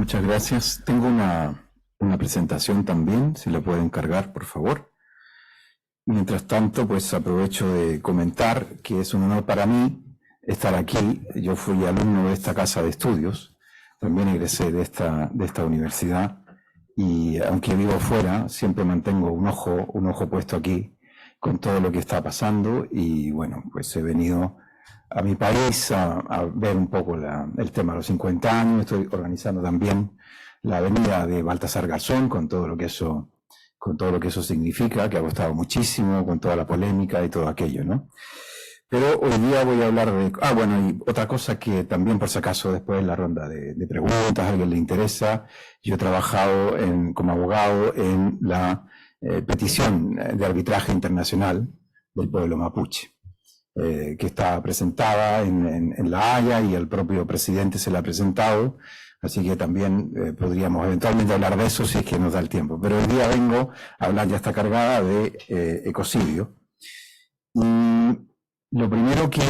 Muchas gracias. Tengo una presentación también, si la pueden cargar, por favor. Mientras tanto, pues aprovecho de comentar que es un honor para mí estar aquí. Yo fui alumno de esta casa de estudios, también egresé de esta universidad, y aunque vivo fuera, siempre mantengo un ojo puesto aquí con todo lo que está pasando, y bueno, pues he venido a mi país a ver un poco el tema de los 50 años. Estoy organizando también la venida de Baltasar Garzón con todo lo que eso significa, que ha costado muchísimo, con toda la polémica y todo aquello, ¿no? Pero hoy día voy a hablar de... bueno, y otra cosa que también, por si acaso, después en la ronda de preguntas, a alguien le interesa, yo he trabajado como abogado en la petición de arbitraje internacional del pueblo mapuche, que está presentada en La Haya, y el propio presidente se la ha presentado, así que también podríamos eventualmente hablar de eso si es que nos da el tiempo. Pero hoy día vengo a hablar, ya está cargada, de ecocidio. Y lo primero que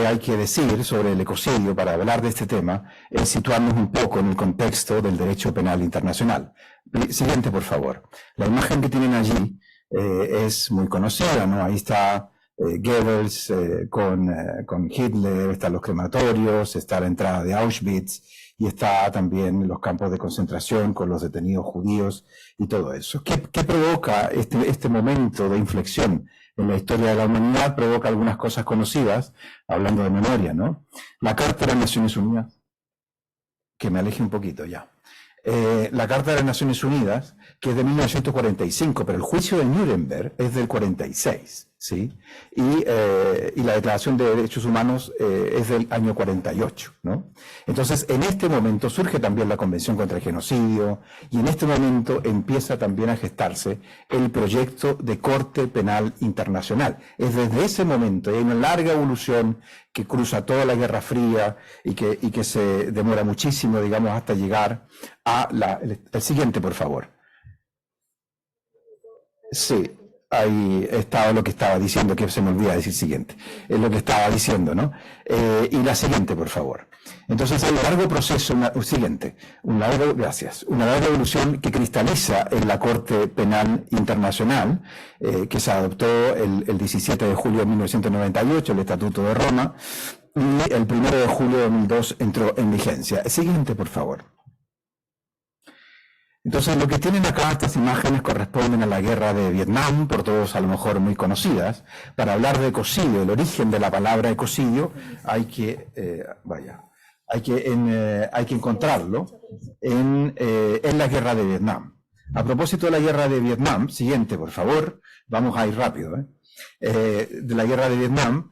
hay que decir sobre el ecocidio para hablar de este tema es situarnos un poco en el contexto del derecho penal internacional. Siguiente, por favor. La imagen que tienen allí es muy conocida, ¿no? Ahí está Goebbels con Hitler, están los crematorios, está la entrada de Auschwitz, y está también los campos de concentración con los detenidos judíos y todo eso. ¿Qué provoca este momento de inflexión en la historia de la humanidad? Provoca algunas cosas conocidas, hablando de memoria, ¿no? La Carta de las Naciones Unidas, que me aleje un poquito ya. La Carta de las Naciones Unidas, que es de 1945, pero el juicio de Nuremberg es del 46, ¿sí? Y la Declaración de Derechos Humanos es del año 48, ¿no? Entonces, en este momento surge también la Convención contra el Genocidio, y en este momento empieza también a gestarse el proyecto de Corte Penal Internacional. Es desde ese momento, y hay una larga evolución que cruza toda la Guerra Fría y que se demora muchísimo, digamos, hasta llegar a el siguiente, por favor. Sí, ahí estaba lo que estaba diciendo, que se me olvida decir siguiente. Es lo que estaba diciendo, ¿no? Y la siguiente, por favor. Entonces, hay un largo proceso, gracias, una larga evolución que cristaliza en la Corte Penal Internacional, que se adoptó el 17 de julio de 1998, el Estatuto de Roma, y el 1 de julio de 2002 entró en vigencia. Siguiente, por favor. Entonces, lo que tienen acá, estas imágenes corresponden a la guerra de Vietnam, por todos a lo mejor muy conocidas. Para hablar de ecocidio, el origen de la palabra ecocidio, hay que encontrarlo en la guerra de Vietnam. A propósito de la guerra de Vietnam, siguiente, por favor, vamos a ir rápido, de la guerra de Vietnam,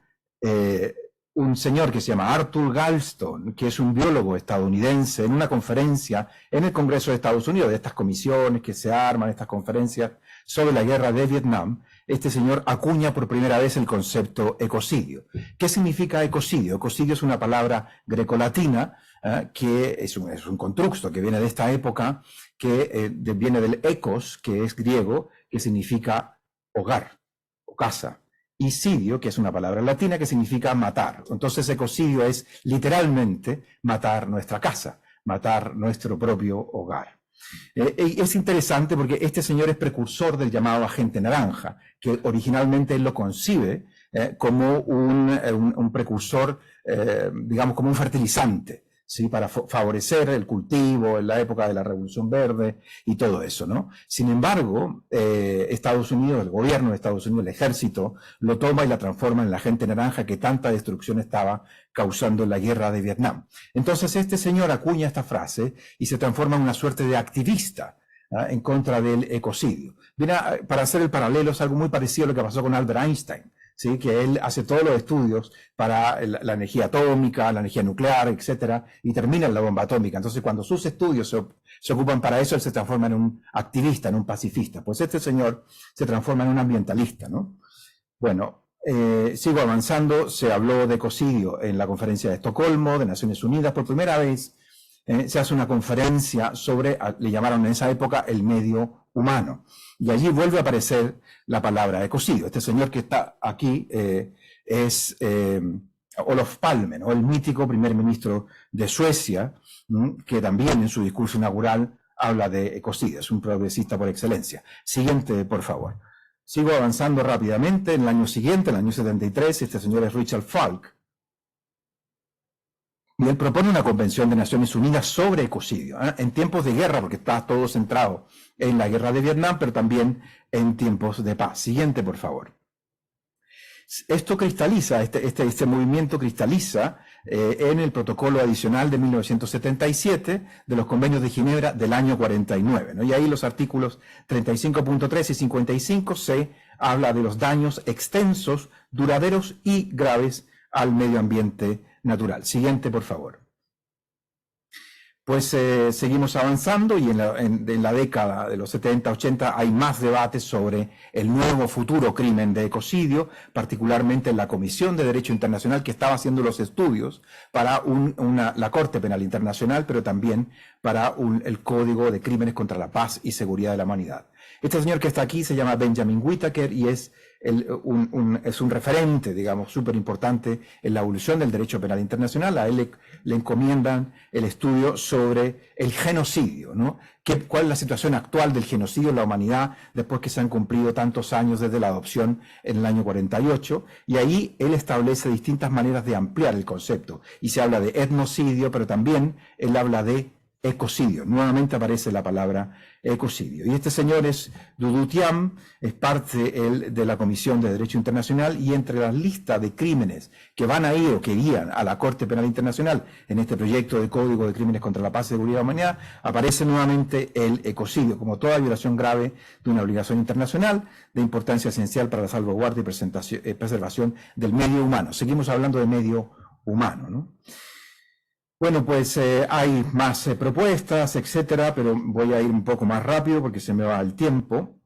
un señor que se llama Arthur Galston, que es un biólogo estadounidense, en una conferencia en el Congreso de Estados Unidos, de estas comisiones que se arman, estas conferencias sobre la guerra de Vietnam, este señor acuña por primera vez el concepto ecocidio. ¿Qué significa ecocidio? Ecocidio es una palabra grecolatina, que es un constructo que viene de esta época, que viene del ecos, que es griego, que significa hogar o casa. Y cidio, que es una palabra latina que significa matar. Entonces, ecocidio es literalmente matar nuestra casa, matar nuestro propio hogar. Es interesante porque este señor es precursor del llamado agente naranja, que originalmente él lo concibe como un precursor, digamos, como un fertilizante, ¿sí? Para favorecer el cultivo en la época de la Revolución Verde y todo eso, ¿no? Sin embargo, Estados Unidos, el gobierno de Estados Unidos, el ejército, lo toma y la transforma en el agente naranja que tanta destrucción estaba causando en la guerra de Vietnam. Entonces este señor acuña esta frase y se transforma en una suerte de activista en contra del ecocidio. Mira, para hacer el paralelo, es algo muy parecido a lo que pasó con Albert Einstein, ¿sí? Que él hace todos los estudios para la energía atómica, la energía nuclear, etcétera, y termina en la bomba atómica. Entonces, cuando sus estudios se ocupan para eso, él se transforma en un activista, en un pacifista. Pues este señor se transforma en un ambientalista, ¿no? Bueno, sigo avanzando. Se habló de ecocidio en la conferencia de Estocolmo, de Naciones Unidas. Por primera vez se hace una conferencia sobre, le llamaron en esa época, el medio humano. Y allí vuelve a aparecer la palabra ecocidio. Este señor que está aquí es Olof Palme, ¿no? El mítico primer ministro de Suecia, que también en su discurso inaugural habla de ecocidio, es un progresista por excelencia. Siguiente, por favor. Sigo avanzando rápidamente. En el año siguiente, en el año 73, este señor es Richard Falk, y él propone una convención de Naciones Unidas sobre ecocidio, en tiempos de guerra, porque está todo centrado en la guerra de Vietnam, pero también en tiempos de paz. Siguiente, por favor. Esto cristaliza, este movimiento cristaliza en el protocolo adicional de 1977 de los convenios de Ginebra del año 49, ¿no? Y ahí los artículos 35.3 y 55 se habla de los daños extensos, duraderos y graves al medio ambiente natural. Siguiente, por favor. Pues seguimos avanzando y en la década de los 70, 80 hay más debates sobre el nuevo futuro crimen de ecocidio, particularmente en la Comisión de Derecho Internacional que estaba haciendo los estudios para la Corte Penal Internacional, pero también para el Código de Crímenes contra la Paz y Seguridad de la Humanidad. Este señor que está aquí se llama Benjamin Whittaker y es un referente, digamos, súper importante en la evolución del derecho penal internacional. A él le encomiendan el estudio sobre el genocidio, ¿no? ¿Cuál es la situación actual del genocidio en la humanidad después que se han cumplido tantos años desde la adopción en el año 48? Y ahí él establece distintas maneras de ampliar el concepto. Y se habla de etnocidio, pero también él habla de ecocidio. Nuevamente aparece la palabra ecocidio. Y este señor es Dudu Thiam, es parte de la Comisión de Derecho Internacional, y entre las listas de crímenes que van a ir o que irían a la Corte Penal Internacional en este proyecto de Código de Crímenes contra la Paz y Seguridad de la Humanidad, aparece nuevamente el ecocidio, como toda violación grave de una obligación internacional de importancia esencial para la salvaguardia y preservación del medio humano. Seguimos hablando de medio humano, ¿no? Bueno, pues hay más propuestas, etcétera, pero voy a ir un poco más rápido porque se me va el tiempo.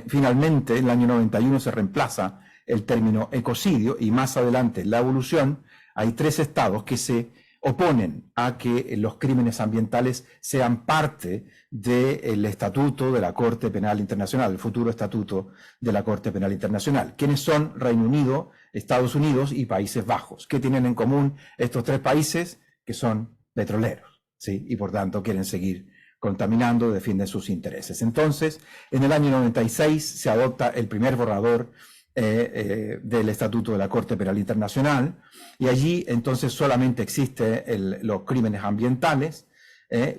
Finalmente, en el año 91 se reemplaza el término ecocidio y más adelante en la evolución hay 3 estados que se oponen a que los crímenes ambientales sean parte del estatuto de la Corte Penal Internacional, el futuro estatuto de la Corte Penal Internacional. ¿Quiénes son? Reino Unido, Estados Unidos y Países Bajos. ¿Qué tienen en común estos 3 países? Que son petroleros, ¿sí? Y por tanto quieren seguir contaminando, defienden sus intereses. Entonces, en el año 96 se adopta el primer borrador del Estatuto de la Corte Penal Internacional, y allí entonces solamente existen los crímenes ambientales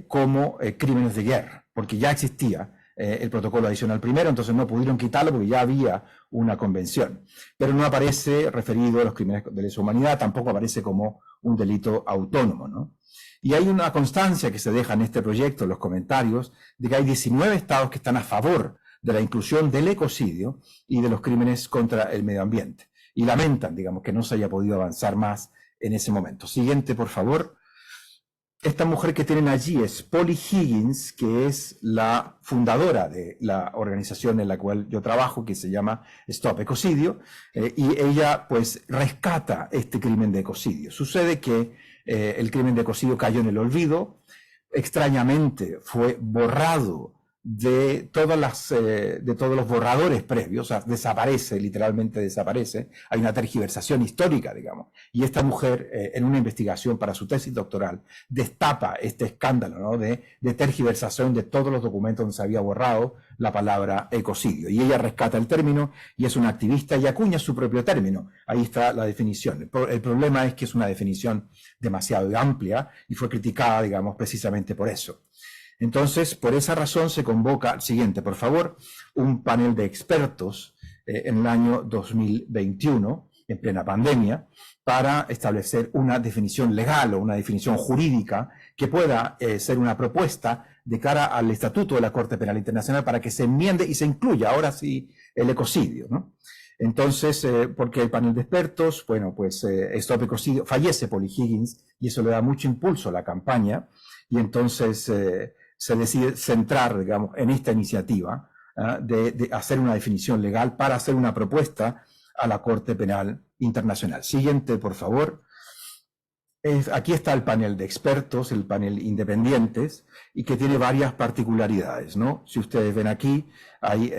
como crímenes de guerra, porque ya existía el protocolo adicional primero, entonces no pudieron quitarlo porque ya había una convención. Pero no aparece referido a los crímenes de lesa humanidad, tampoco aparece como un delito autónomo, ¿no? Y hay una constancia que se deja en este proyecto, en los comentarios, de que hay 19 estados que están a favor de la inclusión del ecocidio y de los crímenes contra el medio ambiente. Y lamentan, digamos, que no se haya podido avanzar más en ese momento. Siguiente, por favor. Esta mujer que tienen allí es Polly Higgins, que es la fundadora de la organización en la cual yo trabajo, que se llama Stop Ecocidio, y ella pues rescata este crimen de ecocidio. Sucede que el crimen de ecocidio cayó en el olvido, extrañamente fue borrado de todos los borradores previos, o sea, desaparece, literalmente desaparece. Hay una tergiversación histórica, digamos. Y esta mujer, en una investigación para su tesis doctoral, destapa este escándalo, ¿no? de tergiversación de todos los documentos donde se había borrado la palabra ecocidio. Y ella rescata el término y es una activista y acuña su propio término. Ahí está la definición. El problema es que es una definición demasiado amplia y fue criticada, digamos, precisamente por eso. Entonces, por esa razón se convoca, siguiente, por favor, un panel de expertos en el año 2021, en plena pandemia, para establecer una definición legal o una definición jurídica que pueda ser una propuesta de cara al Estatuto de la Corte Penal Internacional para que se enmiende y se incluya ahora sí el ecocidio, ¿no? Entonces, porque el panel de expertos, bueno, pues Stop Ecocidio, fallece Polly Higgins y eso le da mucho impulso a la campaña, y entonces se decide centrar, digamos, en esta iniciativa de hacer una definición legal para hacer una propuesta a la Corte Penal Internacional. Siguiente, por favor. Aquí está el panel de expertos, el panel independientes, y que tiene varias particularidades, ¿no? Si ustedes ven aquí, hay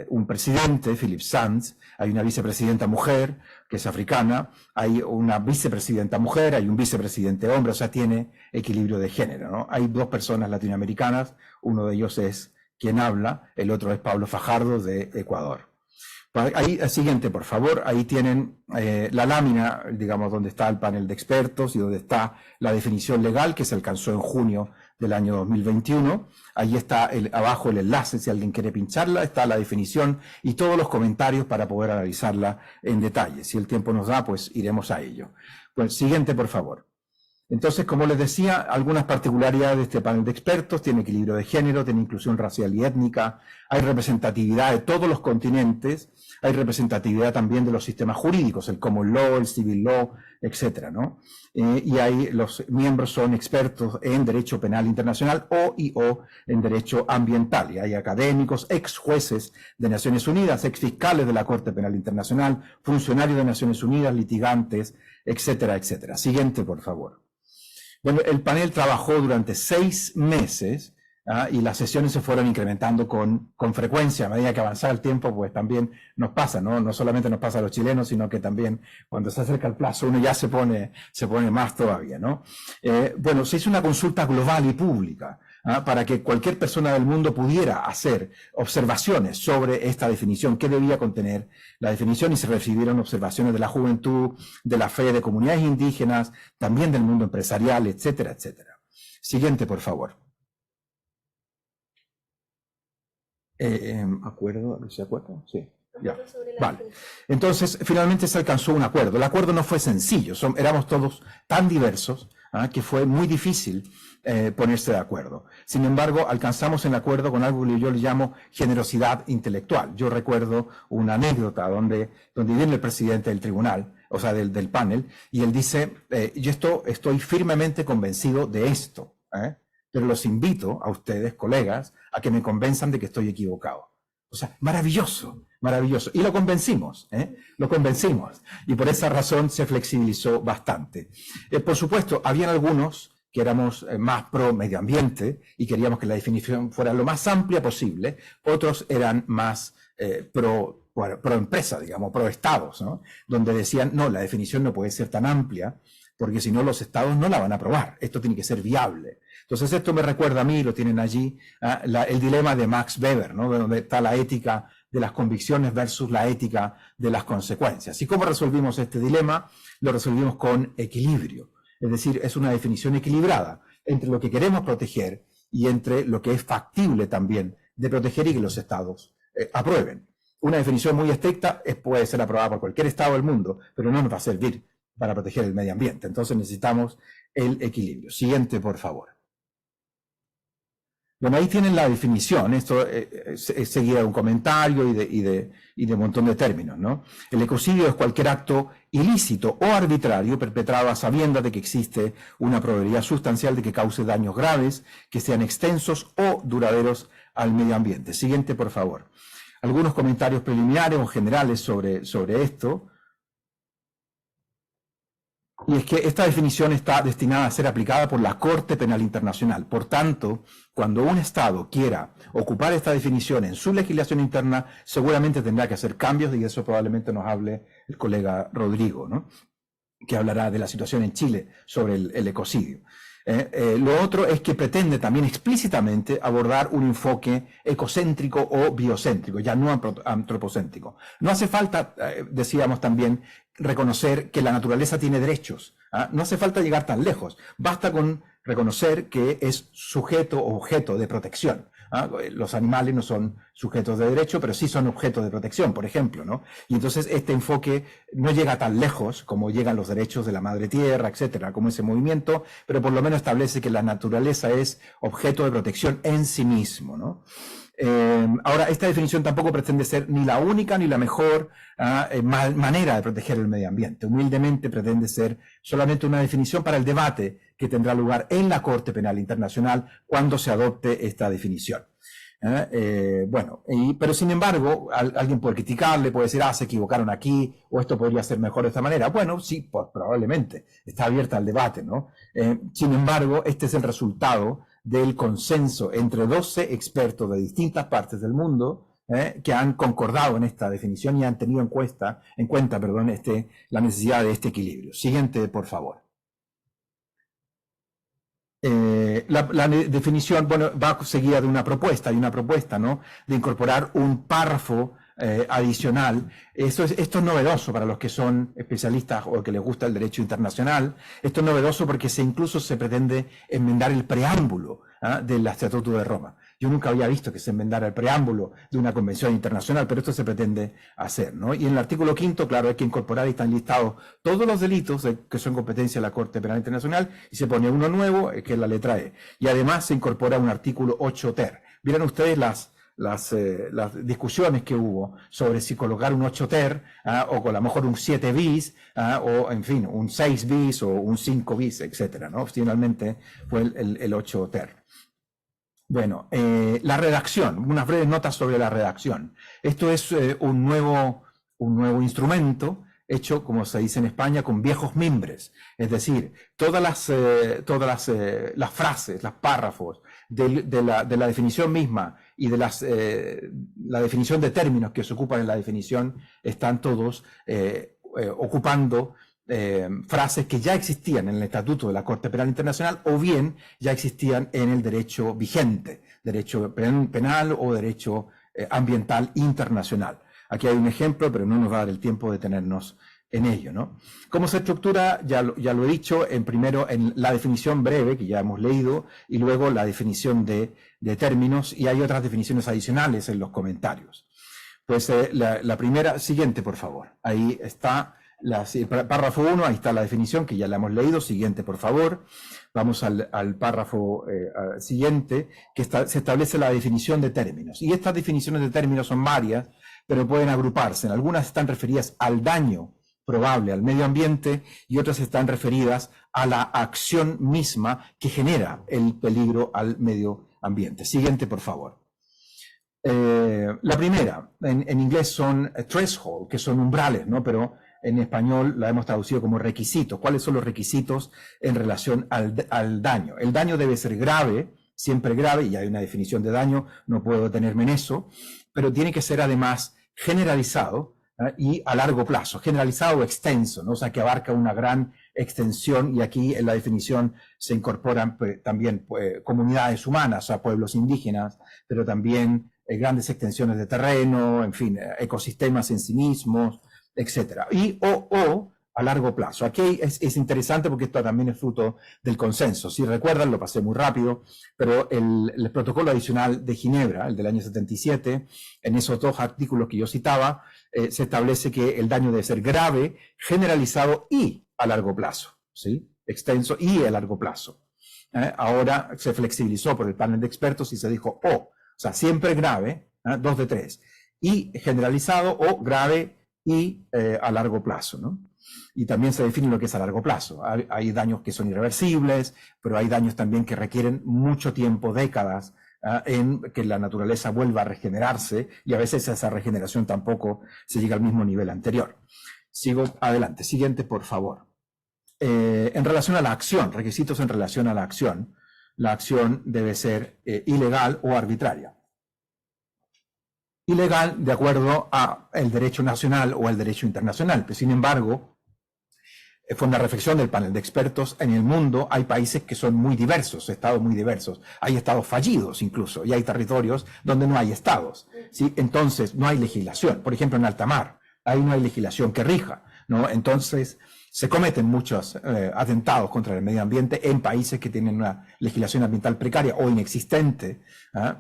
un presidente, Philip Sands, hay una vicepresidenta mujer, que es africana, hay una vicepresidenta mujer, hay un vicepresidente hombre, o sea, tiene equilibrio de género, ¿no? Hay dos personas latinoamericanas, uno de ellos es quien habla, el otro es Pablo Fajardo de Ecuador. Ahí, siguiente, por favor, ahí tienen la lámina, digamos, donde está el panel de expertos y donde está la definición legal que se alcanzó en junio del año 2021. Ahí está abajo el enlace, si alguien quiere pincharla, está la definición y todos los comentarios para poder analizarla en detalle. Si el tiempo nos da, pues iremos a ello. Pues siguiente, por favor. Entonces, como les decía, algunas particularidades de este panel de expertos: tiene equilibrio de género, tiene inclusión racial y étnica, hay representatividad de todos los continentes, hay representatividad también de los sistemas jurídicos, el common law, el civil law, etcétera, ¿no? Y los miembros son expertos en derecho penal internacional o en derecho ambiental, y hay académicos, ex jueces de Naciones Unidas, ex fiscales de la Corte Penal Internacional, funcionarios de Naciones Unidas, litigantes, etcétera, etcétera. Siguiente, por favor. Bueno, el panel trabajó durante 6 meses, y las sesiones se fueron incrementando con frecuencia. A medida que avanzaba el tiempo, pues también nos pasa, ¿no? No solamente nos pasa a los chilenos, sino que también cuando se acerca el plazo uno ya se pone más todavía, ¿no? Bueno, se hizo una consulta global y pública, para que cualquier persona del mundo pudiera hacer observaciones sobre esta definición, qué debía contener la definición, y se recibieron observaciones de la juventud, de la fe, de comunidades indígenas, también del mundo empresarial, etcétera, etcétera. Siguiente, por favor. ¿Acuerdo? ¿Se acuerda? Sí. Ya. Vale. Entonces, finalmente se alcanzó un acuerdo. El acuerdo no fue sencillo, éramos todos tan diversos, que fue muy difícil ponerse de acuerdo. Sin embargo, alcanzamos el acuerdo con algo que yo le llamo generosidad intelectual. Yo recuerdo una anécdota donde viene el presidente del tribunal, o sea, del panel, y él dice, yo estoy firmemente convencido de esto, pero los invito a ustedes, colegas, a que me convenzan de que estoy equivocado. O sea, maravilloso, maravilloso. Y lo convencimos, lo convencimos. Y por esa razón se flexibilizó bastante. Por supuesto, habían algunos que éramos más pro medio ambiente y queríamos que la definición fuera lo más amplia posible. Otros eran más pro empresa, digamos, pro estados, ¿no? Donde decían, no, la definición no puede ser tan amplia, porque si no los estados no la van a aprobar. Esto tiene que ser viable. Entonces esto me recuerda a mí, lo tienen allí, el dilema de Max Weber, ¿no? Donde está la ética de las convicciones versus la ética de las consecuencias. ¿Y cómo resolvimos este dilema? Lo resolvimos con equilibrio. Es decir, es una definición equilibrada entre lo que queremos proteger y entre lo que es factible también de proteger y que los estados aprueben. Una definición muy estricta puede ser aprobada por cualquier estado del mundo, pero no nos va a servir para proteger el medio ambiente. Entonces necesitamos el equilibrio. Siguiente, por favor. Bueno, ahí tienen la definición. Esto es seguida de un comentario y de un montón de términos, ¿no? El ecocidio es cualquier acto ilícito o arbitrario perpetrado a sabiendas de que existe una probabilidad sustancial de que cause daños graves, que sean extensos o duraderos al medio ambiente. Siguiente, por favor. Algunos comentarios preliminares o generales sobre esto. Y es que esta definición está destinada a ser aplicada por la Corte Penal Internacional. Por tanto, cuando un Estado quiera ocupar esta definición en su legislación interna, seguramente tendrá que hacer cambios, y de eso probablemente nos hable el colega Rodrigo, ¿no? Que hablará de la situación en Chile sobre el ecocidio. Lo otro es que pretende también explícitamente abordar un enfoque ecocéntrico o biocéntrico, ya no antropocéntrico. No hace falta, decíamos también, reconocer que la naturaleza tiene derechos. No hace falta llegar tan lejos. Basta con reconocer que es sujeto o objeto de protección. Los animales no son sujetos de derecho, pero sí son objetos de protección, por ejemplo, ¿no? Y entonces este enfoque no llega tan lejos como llegan los derechos de la madre tierra, etcétera, como ese movimiento, pero por lo menos establece que la naturaleza es objeto de protección en sí mismo, ¿no? Ahora, esta definición tampoco pretende ser ni la única ni la mejor manera de proteger el medio ambiente. Humildemente pretende ser solamente una definición para el debate que tendrá lugar en la Corte Penal Internacional cuando se adopte esta definición. Pero sin embargo, alguien puede criticarle, puede decir, se equivocaron aquí, o esto podría ser mejor de esta manera. Bueno, sí, pues, probablemente, está abierta al debate, ¿no? Sin embargo, este es el resultado del consenso entre 12 expertos de distintas partes del mundo, que han concordado en esta definición y han tenido en cuenta, la necesidad de este equilibrio. Siguiente, por favor. La definición, va seguida de una propuesta, ¿no? De incorporar un párrafo adicional. Esto es novedoso para los que son especialistas o que les gusta el derecho internacional. Esto es novedoso porque incluso se pretende enmendar el preámbulo del Estatuto de Roma. Yo nunca había visto que se enmendara el preámbulo de una convención internacional, pero esto se pretende hacer, ¿no? Y en el artículo 5º, claro, hay que incorporar y están listados todos los delitos que son competencia de la Corte Penal Internacional y se pone uno nuevo, que es la letra E. Y además se incorpora un artículo 8 ter. Vieron ustedes las discusiones que hubo sobre si colocar un 8 ter o con a lo mejor un 7 bis o en fin un 6 bis o un 5 bis, etcétera, ¿no? Finalmente fue el 8 ter. Bueno, la redacción, unas breves notas sobre la redacción. Esto es un nuevo instrumento hecho, como se dice en España, con viejos mimbres. Es decir, todas las frases, los párrafos de la definición misma y de la definición de términos que se ocupan en la definición están todos ocupando frases que ya existían en el Estatuto de la Corte Penal Internacional o bien ya existían en el derecho vigente, derecho penal o derecho ambiental internacional. Aquí hay un ejemplo, pero no nos va a dar el tiempo de detenernos en ello, ¿no? ¿Cómo se estructura? Ya lo he dicho, primero en la definición breve, que ya hemos leído, y luego la definición de términos, y hay otras definiciones adicionales en los comentarios. Pues la primera, siguiente, por favor. Ahí está párrafo 1, ahí está la definición que ya la hemos leído. Siguiente, por favor. Vamos al párrafo siguiente, que se establece la definición de términos. Y estas definiciones de términos son varias, pero pueden agruparse. Algunas están referidas al daño probable al medio ambiente y otras están referidas a la acción misma que genera el peligro al medio ambiente. Siguiente, por favor. La primera, en inglés son threshold, que son umbrales, ¿no? Pero en español la hemos traducido como requisitos. ¿Cuáles son los requisitos en relación al daño? El daño debe ser grave, siempre grave, y hay una definición de daño, no puedo detenerme en eso, pero tiene que ser además generalizado y a largo plazo, generalizado o extenso, ¿no? O sea, que abarca una gran extensión, y aquí en la definición se incorporan también comunidades humanas, o sea, pueblos indígenas, pero también grandes extensiones de terreno, en fin, ecosistemas en sí mismos, etcétera. Y o a largo plazo. Aquí es interesante porque esto también es fruto del consenso. Si recuerdan, lo pasé muy rápido, pero el protocolo adicional de Ginebra, el del año 77, en esos dos artículos que yo citaba, se establece que el daño debe ser grave, generalizado y a largo plazo, ¿sí? Extenso y a largo plazo. Ahora se flexibilizó por el panel de expertos y se dijo o sea, siempre grave, 2 de 3, y generalizado o grave y a largo plazo, ¿no? Y también se define lo que es a largo plazo. Hay daños que son irreversibles, pero hay daños también que requieren mucho tiempo, décadas, en que la naturaleza vuelva a regenerarse, y a veces esa regeneración tampoco se llega al mismo nivel anterior. Sigo adelante. Siguiente, por favor. En relación a la acción, requisitos en relación a la acción debe ser ilegal o arbitraria. Ilegal de acuerdo a el derecho nacional o el derecho internacional, pero sin embargo, fue una reflexión del panel de expertos, en el mundo hay países que son muy diversos, estados muy diversos, hay estados fallidos incluso, y hay territorios donde no hay estados, ¿sí? Entonces no hay legislación. Por ejemplo, en alta mar, ahí no hay legislación que rija, ¿no? Entonces se cometen muchos atentados contra el medio ambiente en países que tienen una legislación ambiental precaria o inexistente,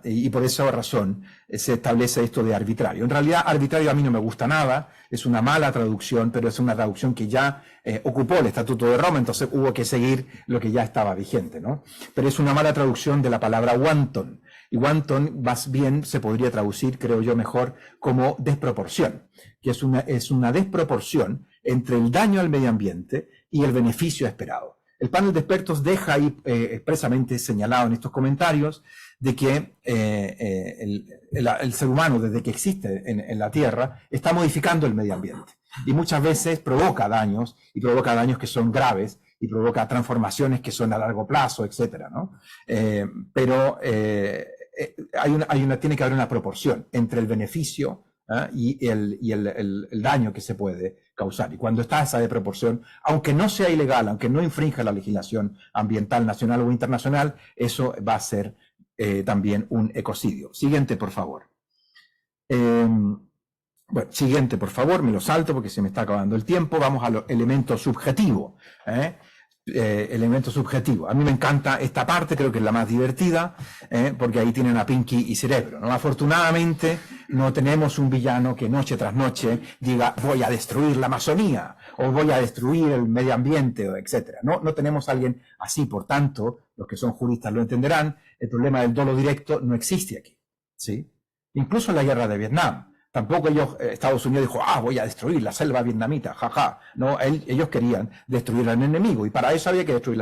y por esa razón se establece esto de arbitrario. En realidad, arbitrario a mí no me gusta nada, es una mala traducción, pero es una traducción que ya ocupó el Estatuto de Roma, entonces hubo que seguir lo que ya estaba vigente, ¿no? Pero es una mala traducción de la palabra wanton, y wanton más bien se podría traducir, creo yo, mejor como desproporción, que es una desproporción entre el daño al medio ambiente y el beneficio esperado. El panel de expertos deja ahí expresamente señalado en estos comentarios de que el ser humano, desde que existe en la Tierra, está modificando el medio ambiente. Y muchas veces provoca daños, y provoca daños que son graves, y provoca transformaciones que son a largo plazo, etcétera, ¿no? Pero tiene que haber una proporción entre el beneficio y el daño que se puede causar. Y cuando está esa de proporción, aunque no sea ilegal, aunque no infrinja la legislación ambiental nacional o internacional, eso va a ser también un ecocidio. Siguiente, por favor. Bueno, siguiente, por favor, me lo salto porque se me está acabando el tiempo. Vamos al elemento subjetivo. Elemento subjetivo. A mí me encanta esta parte, creo que es la más divertida, porque ahí tienen a Pinky y Cerebro, ¿no? Afortunadamente no tenemos un villano que noche tras noche diga voy a destruir la Amazonía o voy a destruir el medio ambiente, etcétera. No tenemos a alguien así, por tanto, los que son juristas lo entenderán, el problema del dolo directo no existe aquí, ¿sí? Incluso en la guerra de Vietnam. Tampoco Estados Unidos dijo, voy a destruir la selva vietnamita, jaja. No, ellos querían destruir al enemigo y para eso había que destruir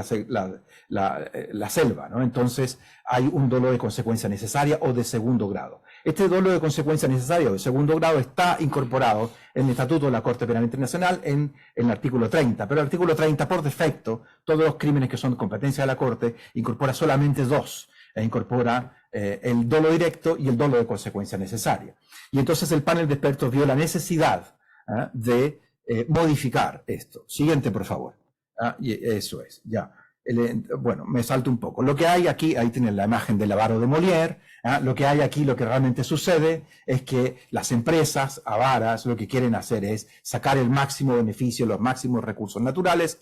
la selva, ¿no? Entonces hay un dolo de consecuencia necesaria o de segundo grado. Este dolo de consecuencia necesaria o de segundo grado está incorporado en el Estatuto de la Corte Penal Internacional en el artículo 30, pero el artículo 30 por defecto, todos los crímenes que son competencia de la Corte, incorpora solamente dos. Incorpora el dolo directo y el dolo de consecuencia necesaria. Y entonces el panel de expertos vio la necesidad de modificar esto. Siguiente, por favor. Y eso es, ya. Bueno, me salto un poco. Lo que hay aquí, ahí tienen la imagen del avaro de Molière. Lo que hay aquí, lo que realmente sucede es que las empresas avaras lo que quieren hacer es sacar el máximo beneficio, los máximos recursos naturales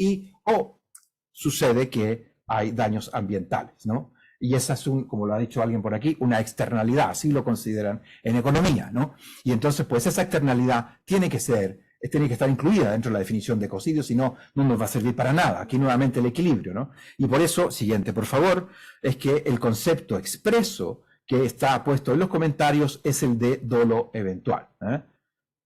sucede que hay daños ambientales, ¿no? Y esa es, como lo ha dicho alguien por aquí, una externalidad, así lo consideran en economía, ¿no? Y entonces, pues esa externalidad tiene que estar incluida dentro de la definición de ecocidio, si no, no nos va a servir para nada. Aquí nuevamente el equilibrio, ¿no? Y por eso, siguiente, por favor, es que el concepto expreso que está puesto en los comentarios es el de dolo eventual,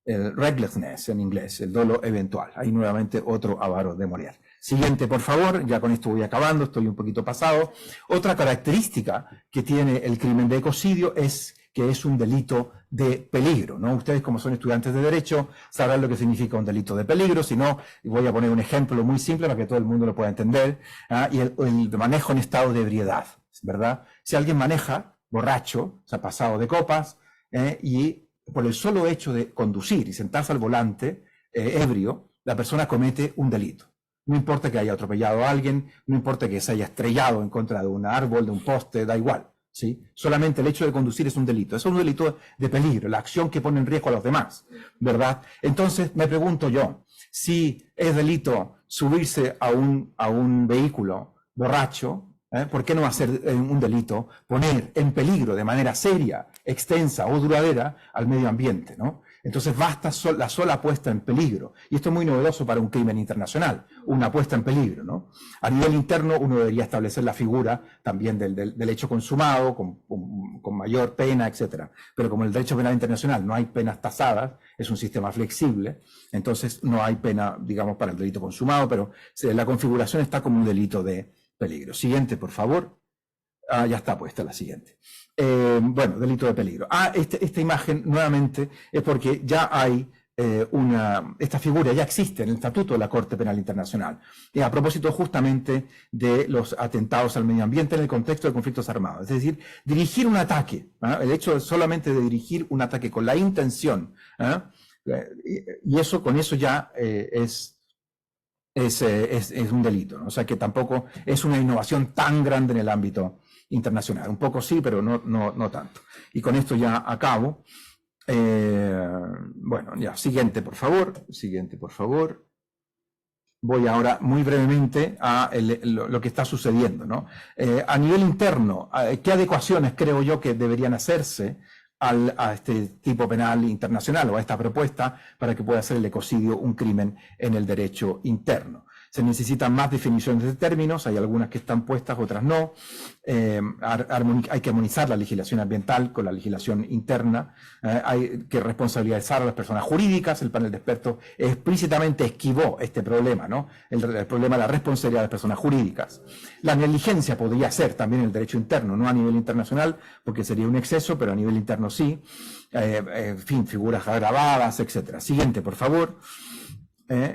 el recklessness en inglés, el dolo eventual. Ahí nuevamente otro avaro de Molière. Siguiente, por favor, ya con esto voy acabando, estoy un poquito pasado. Otra característica que tiene el crimen de ecocidio es que es un delito de peligro, ¿no? Ustedes, como son estudiantes de Derecho, sabrán lo que significa un delito de peligro. Si no, voy a poner un ejemplo muy simple para que todo el mundo lo pueda entender. Y el manejo en estado de ebriedad, ¿verdad? Si alguien maneja borracho, o sea, pasado de copas, y por el solo hecho de conducir y sentarse al volante ebrio, la persona comete un delito. No importa que haya atropellado a alguien, no importa que se haya estrellado en contra de un árbol, de un poste, da igual, ¿sí? Solamente el hecho de conducir es un delito. Es un delito de peligro, la acción que pone en riesgo a los demás, ¿verdad? Entonces me pregunto yo, si es delito subirse a un vehículo borracho, ¿por qué no va a ser un delito poner en peligro de manera seria, extensa o duradera al medio ambiente, ¿no? Entonces basta la sola puesta en peligro. Y esto es muy novedoso para un crimen internacional, una puesta en peligro, ¿no? A nivel interno uno debería establecer la figura también del hecho consumado, con mayor pena, etc. Pero como el derecho penal internacional no hay penas tasadas, es un sistema flexible, entonces no hay pena, digamos, para el delito consumado, pero la configuración está como un delito de peligro. Siguiente, por favor. Ya está puesta la siguiente. Bueno, delito de peligro. Esta imagen nuevamente es porque ya hay esta figura ya existe en el Estatuto de la Corte Penal Internacional. Y a propósito justamente de los atentados al medio ambiente en el contexto de conflictos armados. Es decir, dirigir un ataque, el hecho solamente de dirigir un ataque con la intención, y eso con eso ya es un delito, ¿no? O sea que tampoco es una innovación tan grande en el ámbito internacional. Un poco sí, pero no tanto. Y con esto ya acabo. Bueno, ya, siguiente, por favor. Siguiente, por favor. Voy ahora muy brevemente a lo que está sucediendo, ¿no? A nivel interno, ¿qué adecuaciones creo yo que deberían hacerse a este tipo penal internacional o a esta propuesta para que pueda ser el ecocidio un crimen en el derecho interno. Se necesitan más definiciones de términos, hay algunas que están puestas, otras no. Hay que armonizar la legislación ambiental con la legislación interna. Hay que responsabilizar a las personas jurídicas. El panel de expertos explícitamente esquivó este problema, ¿no? El problema de la responsabilidad de las personas jurídicas. La negligencia podría ser también el derecho interno, no a nivel internacional, porque sería un exceso, pero a nivel interno sí. En fin, figuras agravadas, etc. Siguiente, por favor.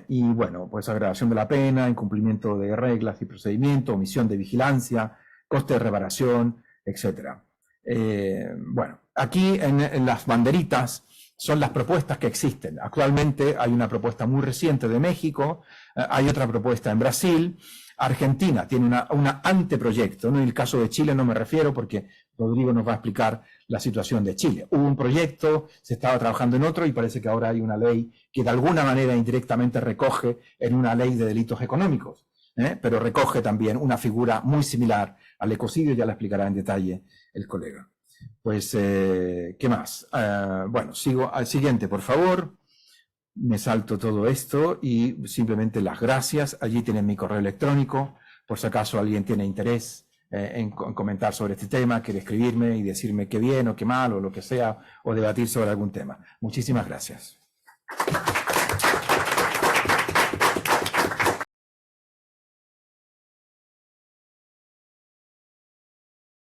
Y bueno, pues agravación de la pena, incumplimiento de reglas y procedimientos, omisión de vigilancia, coste de reparación, etc. Bueno, aquí en las banderitas son las propuestas que existen. Actualmente hay una propuesta muy reciente de México, hay otra propuesta en Brasil. Argentina tiene una anteproyecto, ¿no? En el caso de Chile no me refiero porque Rodrigo nos va a explicar la situación de Chile. Hubo un proyecto, se estaba trabajando en otro y parece que ahora hay una ley que de alguna manera indirectamente recoge en una ley de delitos económicos, pero recoge también una figura muy similar al ecocidio, ya la explicará en detalle el colega. Pues, ¿qué más? Bueno, sigo al siguiente, por favor. Me salto todo esto y simplemente las gracias. Allí tienen mi correo electrónico, por si acaso alguien tiene interés en comentar sobre este tema, quiere escribirme y decirme qué bien o qué mal o lo que sea, o debatir sobre algún tema. Muchísimas gracias.